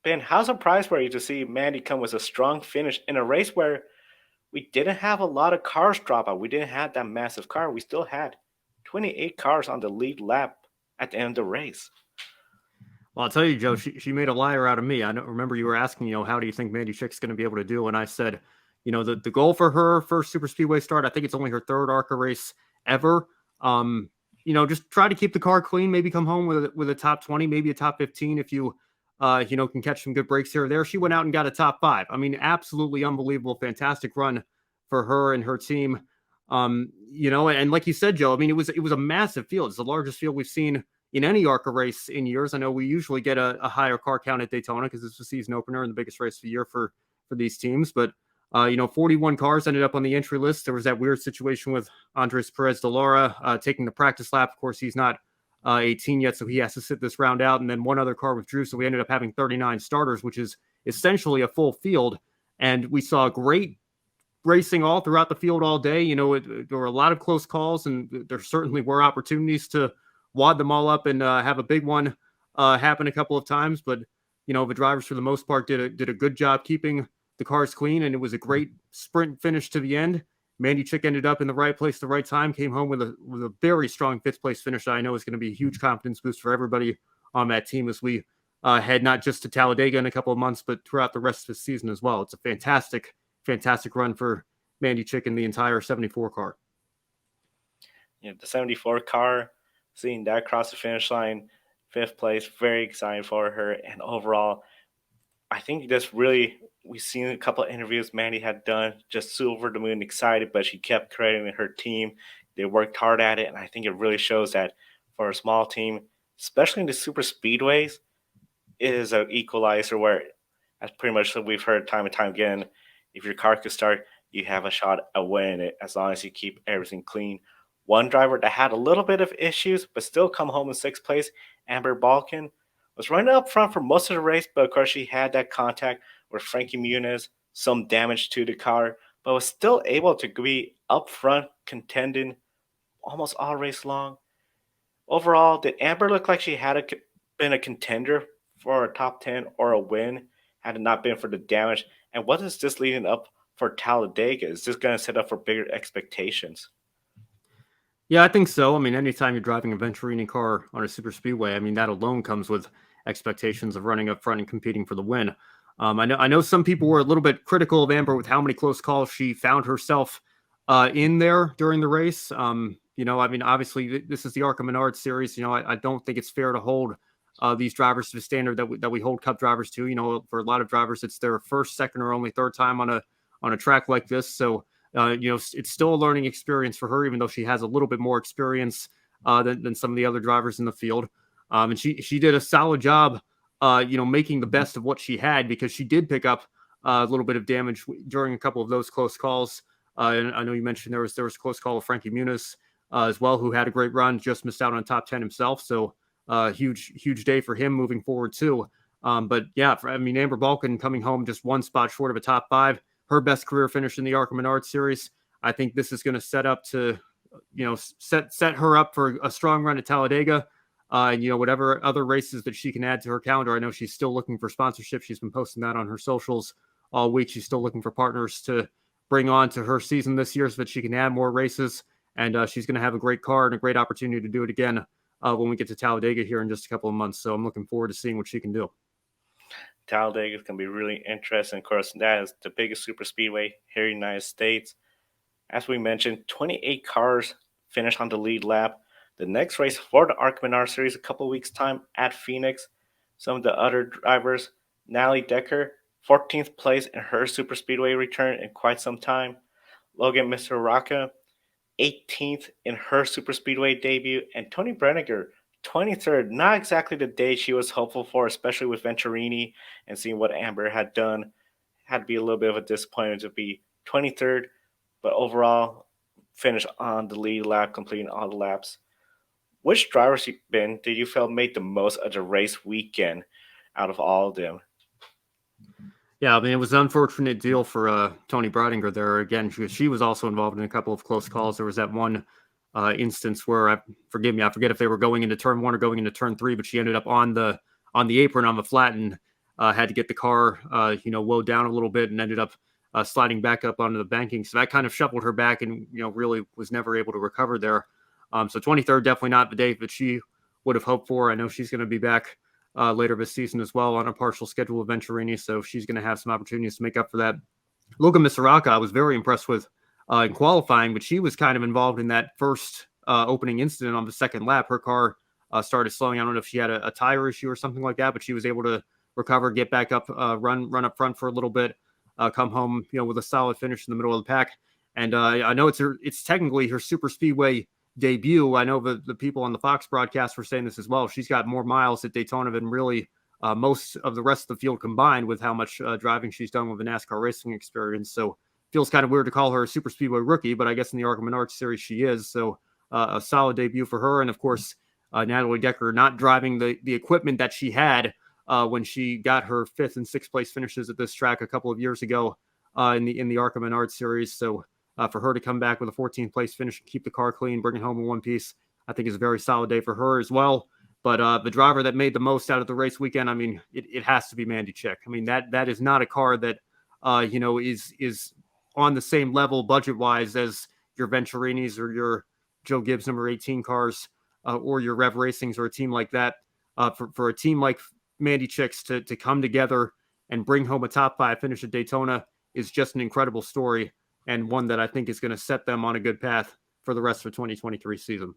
Ben, how surprised were you to see Mandy come with a strong finish in a race where we didn't have a lot of cars drop out? We didn't have that massive car. We still had 28 cars on the lead lap at the end of the race. Well, I'll tell you, Joe, she made a liar out of me. I remember you were asking, how do you think Mandy Chick's going to be able to do? And I said, the goal for her first super speedway start, I think it's only her third ARCA race ever. Um, just try to keep the car clean, maybe come home with a top 20, maybe a top 15 if you, can catch some good breaks here or there. She went out and got a top 5. I mean, absolutely unbelievable, fantastic run for her and her team. And like you said, Joe, I mean, it was a massive field. It's the largest field we've seen in any ARCA race in years. I know we usually get a higher car count at Daytona because it's the season opener and the biggest race of the year for these teams. But 41 cars ended up on the entry list. There was that weird situation with Andres Perez de Lara taking the practice lap. Of course, he's not 18 yet, so he has to sit this round out. And then one other car withdrew, so we ended up having 39 starters, which is essentially a full field. And we saw great racing all throughout the field all day. There were a lot of close calls, and there certainly were opportunities to wad them all up and have a big one happen a couple of times. But, the drivers for the most part did a good job keeping the cars clean, and it was a great sprint finish to the end. Mandy Chick ended up in the right place at the right time, came home with a very strong 5th place finish that I know is going to be a huge confidence boost for everybody on that team as we head not just to Talladega in a couple of months, but throughout the rest of the season as well. It's a fantastic run for Mandy Chick and the entire 74 car. The 74 car, seeing that cross the finish line, 5th place, very exciting for her. And overall, I think we've seen a couple of interviews Mandy had done, just so over the moon excited, but she kept crediting her team. They worked hard at it, and I think it really shows that for a small team, especially in the super speedways, it is an equalizer where, as pretty much we've heard time and time again, if your car could start, you have a shot at winning it as long as you keep everything clean. One driver that had a little bit of issues, but still come home in 6th place, Amber Balkan, was running up front for most of the race, but of course she had that contact with Frankie Muniz, some damage to the car, but was still able to be up front contending almost all race long. Overall, did Amber look like she had been a contender for a top 10 or a win had it not been for the damage? And what is this leading up for Talladega? Is this going to set up for bigger expectations? Yeah, I think so. I mean, anytime you're driving a Venturini car on a super speedway, I mean, that alone comes with expectations of running up front and competing for the win. I know some people were a little bit critical of Amber with how many close calls she found herself in there during the race. I mean, obviously, this is the ARCA Menards Series. I don't think it's fair to hold these drivers to the standard that we hold Cup drivers to. For a lot of drivers, it's their first, second, or only third time on a track like this. So, it's still a learning experience for her, even though she has a little bit more experience than some of the other drivers in the field. And she did a solid job, making the best of what she had, because she did pick up a little bit of damage during a couple of those close calls. And I know you mentioned there was a close call with Frankie Muniz as well, who had a great run, just missed out on top 10 himself. So huge day for him moving forward too. But yeah, Amber Balkan coming home just one spot short of a top 5. Her best career finish in the ARCA Menards Series. I think this is going to set up to, set her up for a strong run at Talladega. And, whatever other races that she can add to her calendar. I know she's still looking for sponsorship. She's been posting that on her socials all week. She's still looking for partners to bring on to her season this year so that she can add more races. And she's going to have a great car and a great opportunity to do it again when we get to Talladega here in just a couple of months. So I'm looking forward to seeing what she can do. Talladega is going to be really interesting. Of course, that is the biggest super speedway here in the United States. As we mentioned, 28 cars finished on the lead lap. The next race for the ARCA Menards Series a couple of weeks' time at Phoenix. Some of the other drivers, Natalie Decker, 14th place in her super speedway return in quite some time. Logan Misaraka, 18th in her super speedway debut. And Tony Brenniger, 23rd, not exactly the day she was hopeful for, especially with Venturini and seeing what Amber had done. Had to be a little bit of a disappointment to be 23rd, but overall finish on the lead lap, completing all the laps. Which drivers, Ben, did you feel made the most of the race weekend out of all of them? Yeah, I mean, it was an unfortunate deal for Tony Breidinger there. Again, she was also involved in a couple of close calls. There was that one instance where, I forget if they were going into turn 1 or going into turn 3, but she ended up on the apron on the flat, and had to get the car, low down a little bit and ended up sliding back up onto the banking. So that kind of shuffled her back and, really was never able to recover there. So 23rd, definitely not the day that she would have hoped for. I know she's going to be back later this season as well on a partial schedule of Venturini. So she's going to have some opportunities to make up for that. Logan Misaraka, I was very impressed with in qualifying, but she was kind of involved in that first opening incident on the second lap. Her car started slowing. I don't know if she had a tire issue or something like that, but she was able to recover, get back up, run up front for a little bit, come home, with a solid finish in the middle of the pack. And I know it's technically her super speedway debut. I know the people on the Fox broadcast were saying this as well. She's got more miles at Daytona than really most of the rest of the field combined, with how much driving she's done with the NASCAR racing experience. So feels kind of weird to call her a super speedway rookie, but I guess in the ARCA Menards Series she is. So a solid debut for her. And of course, Natalie Decker not driving the equipment that she had when she got her 5th and 6th place finishes at this track a couple of years ago in the ARCA Menards Series. So for her to come back with a 14th place finish and keep the car clean, bring it home in one piece, I think is a very solid day for her as well. But the driver that made the most out of the race weekend, I mean, it has to be Mandy Chick. I mean, that is not a car that is on the same level budget wise as your Venturinis or your Joe Gibbs number 18 cars or your Rev Racings or a team like that. For a team like Mandy Chicks to come together and bring home a top 5 finish at Daytona is just an incredible story, and one that I think is going to set them on a good path for the rest of the 2023 season.